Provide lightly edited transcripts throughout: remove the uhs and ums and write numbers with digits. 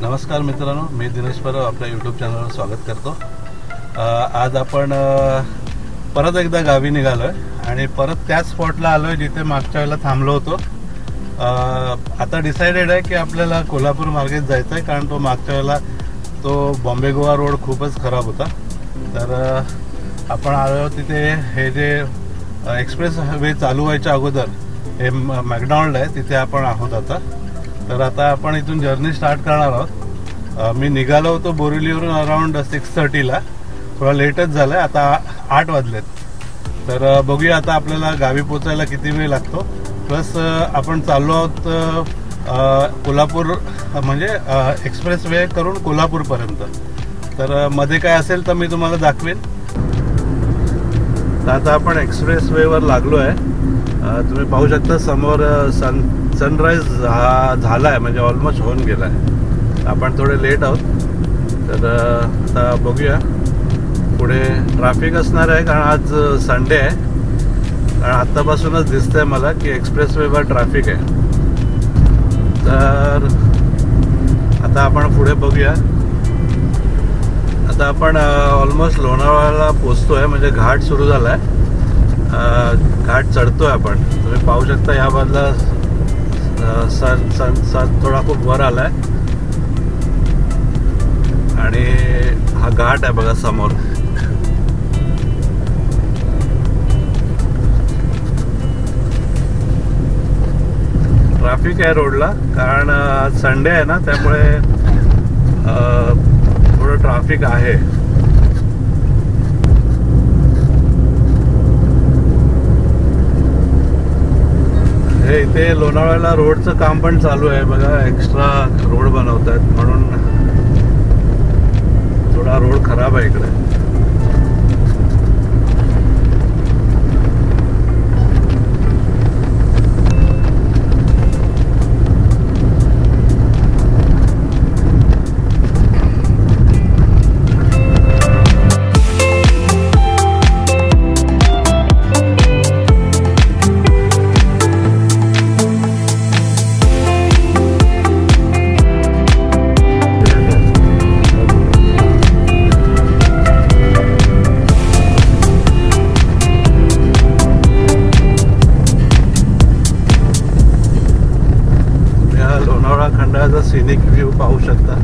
नमस्कार मित्रांनो, मी दिनेश परब आपल्या यूट्यूब चॅनलवर स्वागत करतो। आज आपण परत एकदा गावी निघालोय आणि परत त्याच स्पॉटला आलोय जिथे मागच्या वेळेला थांबलो होतो। आता डिसाइडेड आहे की आपल्याला कोल्हापूर मार्गेच जायचं आहे, कारण तो मागच्या वेळेला तो बॉम्बे गोवा रोड खूपच खराब होता। तर आपण आलो तिथे हे जे एक्सप्रेस वे चालू व्हायच्या अगोदर हे मॅकडॉनल्ड आहे, तिथे आपण आहोत आता। तर आता आपण इथून जर्नी स्टार्ट करणार आहोत। मी निघालो होतो बोरिवलीवरून अराउंड 6:30ला, थोडा लेटच झाला आहे, आता 8 वाजलेत। तर बघूया आता आपल्याला गावी पोचायला किती वेळ लागतो। प्लस आपण चाललो आहोत कोल्हापूर, म्हणजे एक्सप्रेस वे करून कोल्हापूरपर्यंत। तर मध्ये काय असेल तर मी तुम्हाला दाखवेन। तर आता आपण एक्सप्रेस वेवर लागलो आहे। तुम्ही पाहू शकता समोर सनराइज झाला आहे, म्हणजे ऑलमोस्ट होऊन गेला आहे। आपण थोडे लेट आहोत, तर आता बघूया। पुढे ट्रॅफिक असणार आहे कारण आज संडे आहे, कारण आत्तापासूनच दिसतंय मला की एक्सप्रेस वेवर ट्रॅफिक आहे। तर आता आपण पुढे बघूया। आता आपण ऑलमोस्ट लोणावळ्याला पोचतोय, म्हणजे घाट सुरू झाला आहे, घाट चढतोय आपण। तुम्ही पाहू शकता या बाजूला सन थोडा खूप वर आलाय आणि हा घाट आहे बघा समोर। ट्रॅफिक आहे रोडला, कारण संडे आहे ना, त्यामुळे थोडं ट्रॅफिक आहे। हे इथे लोणावळ्याला रोडचं काम पण चालू आहे बघा, एक्स्ट्रा रोड बनवत आहेत, म्हणून थोडा रोड खराब आहे इकडे। खंडाळ्याचा सिनिक व्ह्यू पाहू शकता।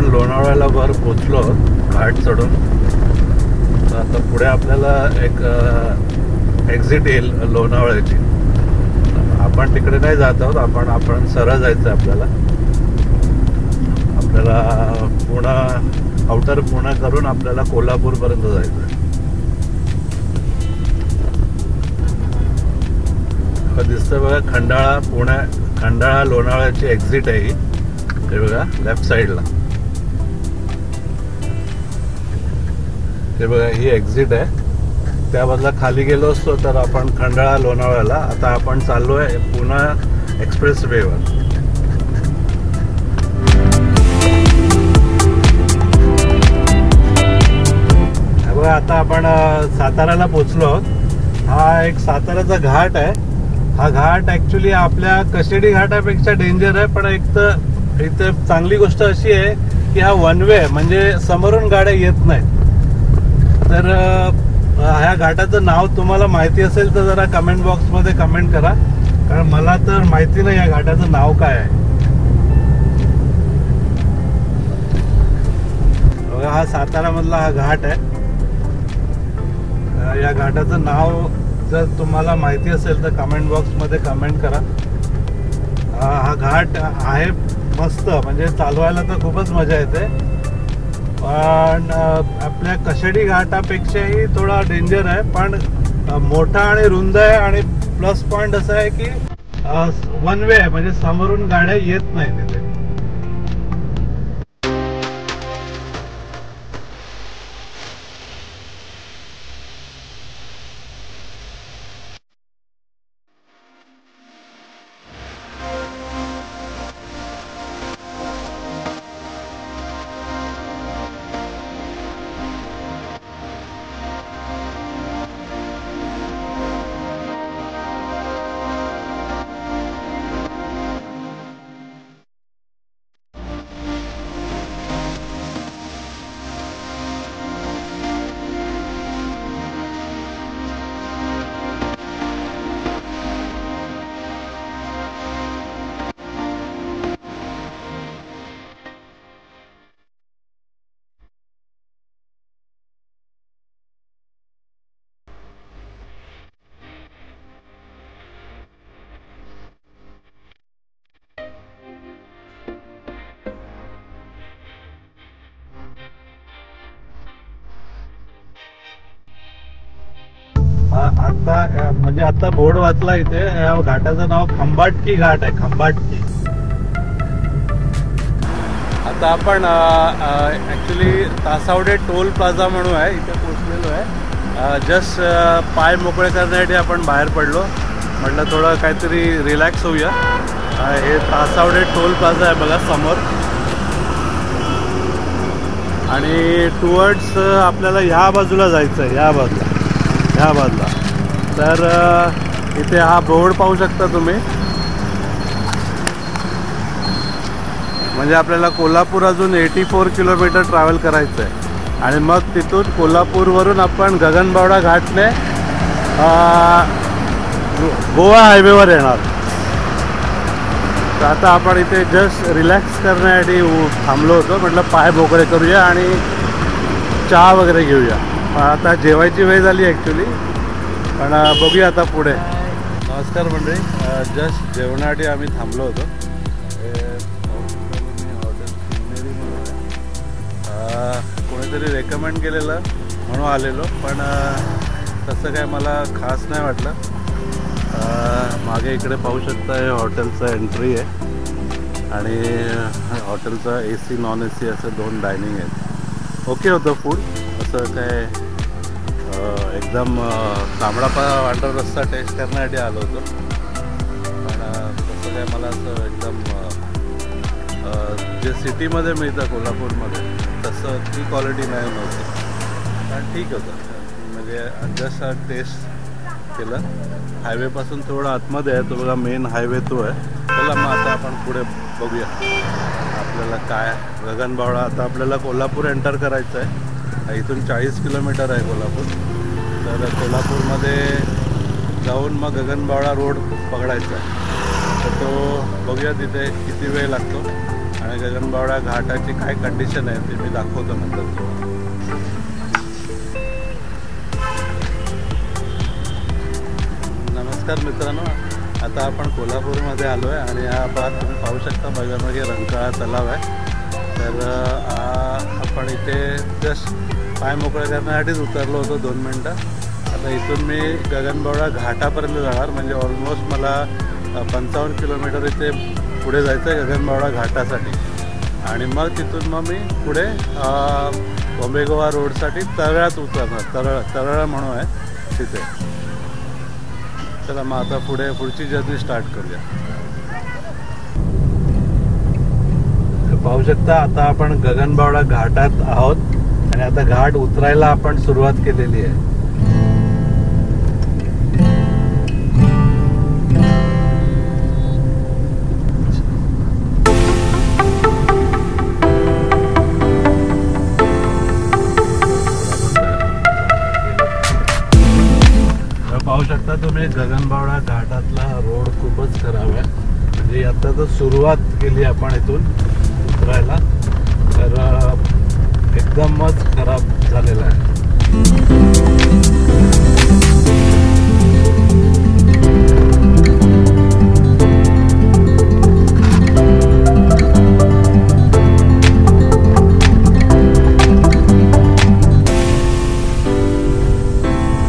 लोणावळ्याला वर पोचलो घाट चढून। तर आता पुढे आपल्याला एक एक्झिट येईल लोणावळ्याची। आपण तिकडे नाही जात आहोत, आपण सरळ जायचं आहे आपल्याला पुणा, आउटर पुणा करून आपल्याला कोल्हापूरपर्यंत जायचं आहे। दिसतंय बघा खंडाळा लोणावळ्याची एक्झिट आहे ही, हे बघा लेफ्ट साईडला, हे बघा ही एक्झिट आहे। त्या बाजूला खाली गेलो असतो तर आपण खंडाळा लोणावळ्याला। आता आपण चाललोय पुणा एक्सप्रेस वेवर। बघा आता आपण साताऱ्याला पोचलो आहोत। हा एक साताऱ्याचा घाट आहे। हा घाट ऍक्च्युली आपल्या कशेडी घाटापेक्षा डेंजर आहे, पण एक तर इथे चांगली गोष्ट अशी आहे की हा वन वे आहे, म्हणजे समोरून गाड्या येत नाहीत। तर ह्या घाटाचं नाव तुम्हाला माहिती असेल तर जरा कमेंट बॉक्समध्ये कमेंट करा, कारण मला तर माहिती नाही या घाटाचं नाव काय आहे। सातारामधला हा घाट आहे. या घाटाचं नाव जर तुम्हाला माहिती असेल तर कमेंट बॉक्समध्ये कमेंट करा. हा घाट आहे मस्त, म्हणजे चालवायला तर खूपच मजा येते, पण आपल्या कशेडी घाटापेक्षाही थोडा डेंजर आहे, पण मोठा आणि रुंद आहे. आणि प्लस पॉइंट असा आहे की वन वे आहे, म्हणजे समोरून गाड्या येत नाही तिथे. आता म्हणजे आता बोर्ड वाचला इथे, या घाटाचं नाव खंबाटकी घाट आहे. खंबाटकी. आता आपण ॲक्च्युली तासावडे टोल प्लाझा म्हणून आहे, इथे पोचलेलो आहे. जस्ट पाय मोकळे करण्यासाठी आपण बाहेर पडलो. म्हटलं थोडं काहीतरी रिलॅक्स होऊया. हे तासावडे टोल प्लाझा आहे बघा समोर. आणि टुवर्ड्स आपल्याला ह्या बाजूला जायचं आहे, ह्या बाजूला. तर इथे हा बोर्ड पाहू शकता तुम्ही. म्हणजे आपल्याला कोल्हापूर अजून 84 किलोमीटर ट्रॅव्हल करायचं आहे. आणि मग तिथून कोल्हापूरवरून आपण गगनबावडा घाटने गोवा हायवेवर येणार. तर आता आपण इथे जस्ट रिलॅक्स करण्यासाठी थांबलो होतो. म्हटलं पाय मोकळे करूया आणि चहा वगैरे घेऊया. आता जेवायची वेळ झाली ॲक्च्युली, पण बघूया आता पुढे. नमस्कार मंडळी, जस्ट जेवणासाठी आम्ही थांबलो होतो. कोणीतरी रेकमेंड केलेलं म्हणून आलेलो, पण तसं काय मला खास नाही वाटलं. मागे इकडे पाहू शकता हे हॉटेलचं एंट्री आहे आणि हॉटेलचं AC नॉन AC असं 2 डायनिंग आहेत. ओके होतं फूड, असं काय एकदम तांबडा पांढरा रस्सा टेस्ट करण्यासाठी आलो होतो, पण तसं काय मला असं एकदम जे सिटीमध्ये मिळतं कोल्हापूरमध्ये तसं ती क्वालिटी नाही नव्हती. पण ठीक होतं, म्हणजे जस्ट टेस्ट केलं. हायवेपासून थोडं आतमध्ये आहे तो बघा, मेन हायवे तो आहे. चला मग आता आपण पुढे बघूया आपल्याला काय. गगनबावडा आता आपल्याला कोल्हापूर एंटर करायचं आहे. इथून 40 किलोमीटर आहे कोल्हापूर. तर कोल्हापूरमध्ये जाऊन मग गगनबावडा रोड पकडायचा आहे. तर तो बघूया तिथे किती वेळ लागतो आणि गगनबावडा घाटाची काय कंडिशन आहे ते मी दाखवतो नंतर तुम्हाला. नमस्कार मित्रांनो, आता आपण कोल्हापूरमध्ये आलो आहे आणि हा भाग तुम्ही पाहू शकता बघा, रंकाळा तलाव आहे. तर आपण इथे जस्ट पाय मोकळे करण्यासाठीच उतरलो होतो 2 मिनटं. आता इथून मी गगनबावडा घाटापर्यंत जाणार, म्हणजे ऑलमोस्ट मला 55 किलोमीटर इथे पुढे जायचं आहे गगनबावडा घाटासाठी. आणि मग तिथून मग मी पुढे बॉम्बे गोवा रोडसाठी तळ्यात उतरणार. तळळ म्हणून आहे तिथे. चला मग आता पुढची जर्नी स्टार्ट करूया. पाहू शकता आता आपण गगनबावडा घाटात आहोत आणि आता घाट उतरायला आपण सुरुवात केलेली आहे. पाहू शकता तुम्ही गगनबावडा घाटातला रोड खूपच खराब आहे. म्हणजे आता तर सुरुवात केली आपण इथून उतरायला. तर एकदमच खराब झालेला आहे.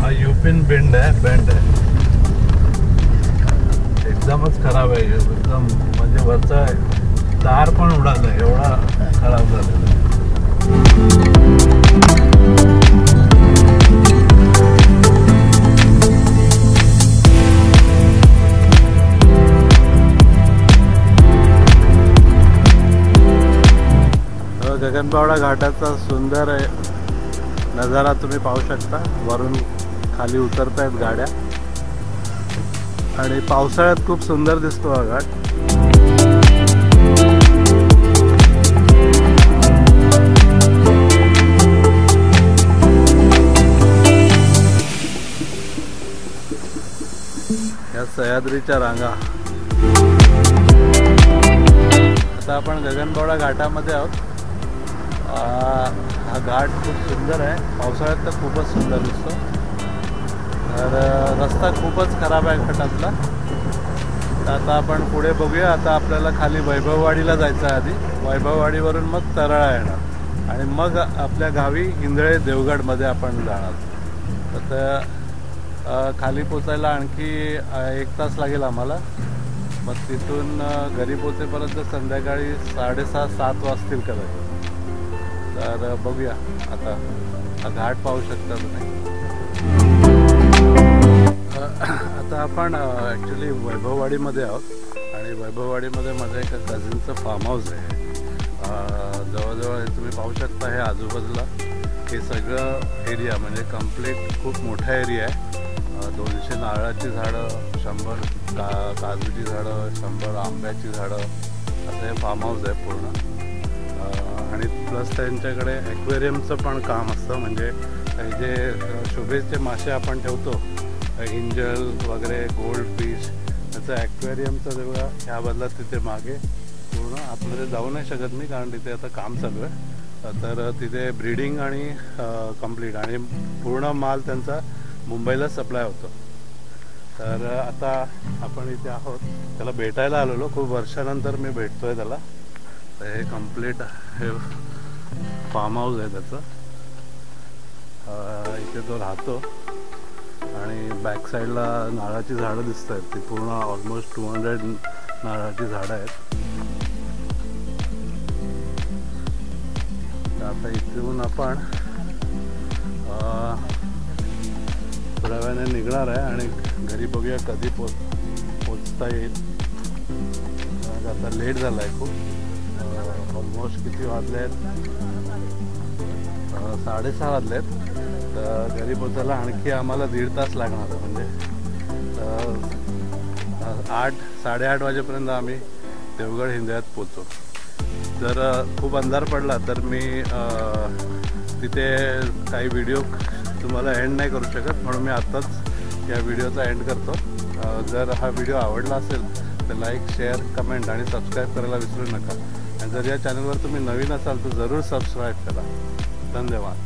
हा युपिन बेंड आहे, एकदमच खराब आहे. एकदम म्हणजे वरचा तार पण उडाला, एवढा खराब झालेला आहे. गगनबावडा घाटाचा सुंदर नजारा तुम्ही पाहू शकता. वरून खाली उतरतायत गाड्या आणि पावसाळ्यात खूप सुंदर दिसतो हा घाट. या सह्याद्रीच्या रांगा. आता आपण गगनबावडा घाटामध्ये आहोत. हा घाट खूप सुंदर आहे. पावसाळ्यात तर खूपच सुंदर दिसतो. तर रस्ता खूपच खराब आहे घाटातला. तर आता आपण पुढे बघूया. आता आपल्याला खाली वैभववाडीला जायचं आहे. आधी वैभववाडीवरून मग तराळा येणार आणि मग आपल्या गावी इंदळे देवगडमध्ये आपण जाणार. तर खाली पोचायला आणखी 1 तास लागेल आम्हाला. मग तिथून घरी पोचेपर्यंत संध्याकाळी 6:30-7 वाजतील कदाचित. तर बघूया. आता घाट पाहू शकता तुम्ही. आता आपण ॲक्च्युली वैभववाडीमध्ये आहोत आणि वैभववाडीमध्ये माझ्या एका कझिनचं फार्म हाऊस आहे. जवळजवळ हे तुम्ही पाहू शकता. हे आजूबाजूला हे सगळं एरिया म्हणजे कम्प्लीट खूप मोठा एरिया आहे. 200 नारळाची झाडं, 100 काजूची झाडं, 100 आंब्याची झाडं, असं हे फार्म हाऊस आहे पूर्ण. आणि प्लस त्यांच्याकडे ॲक्वेरियमचं पण काम असतं. म्हणजे जे शोभेचे मासे आपण ठेवतो, इंजल वगैरे, गोल्ड फिश, त्याचं ॲक्वेरियमचं सगळं ह्या बदलात तिथे मागे पूर्ण. आपल्याला जाऊ नाही शकत मी, कारण तिथे आता काम चालू आहे. तर तिथे ब्रीडिंग आणि कंप्लीट आणि पूर्ण माल त्यांचा मुंबईला सप्लाय होतो. तर आता आपण इथे आहोत. त्याला भेटायला आलेलो. खूप वर्षानंतर मी भेटतोय त्याला. तर हे कम्प्लीट हे फार्म हाऊस आहे त्याचं. इथे तो राहतो आणि बॅक साईडला नारळाची झाडं दिसत आहेत. ती पूर्ण ऑलमोस्ट 200 नारळाची झाडं आहेत. आता इथून आपण थोड्या वेळाने निघणार आहे आणि घरी बघूया कधी पोचता येईल. आता लेट झाला आहे खूप. ऑलमोस्ट किती वाजले आहेत? 6:30 वाजले आहेत. तर घरी पोचायला आणखी आम्हाला 1.5 तास लागणार आहे. म्हणजे 8-8:30 वाजेपर्यंत आम्ही देवगड हिंदळ्यात पोचू. जर खूप अंधार पडला तर मी तिथे काही व्हिडिओ तुम्हाला एंड नाही करू शकत, म्हणून मी आत्ताच या व्हिडिओचा एंड करतो. जर हा व्हिडिओ आवडला असेल तर लाईक, शेअर, कमेंट आणि सबस्क्राईब करायला विसरू नका. आणि जर या चॅनलवर तुम्ही नवीन असाल तर जरूर सबस्क्राईब करा. धन्यवाद.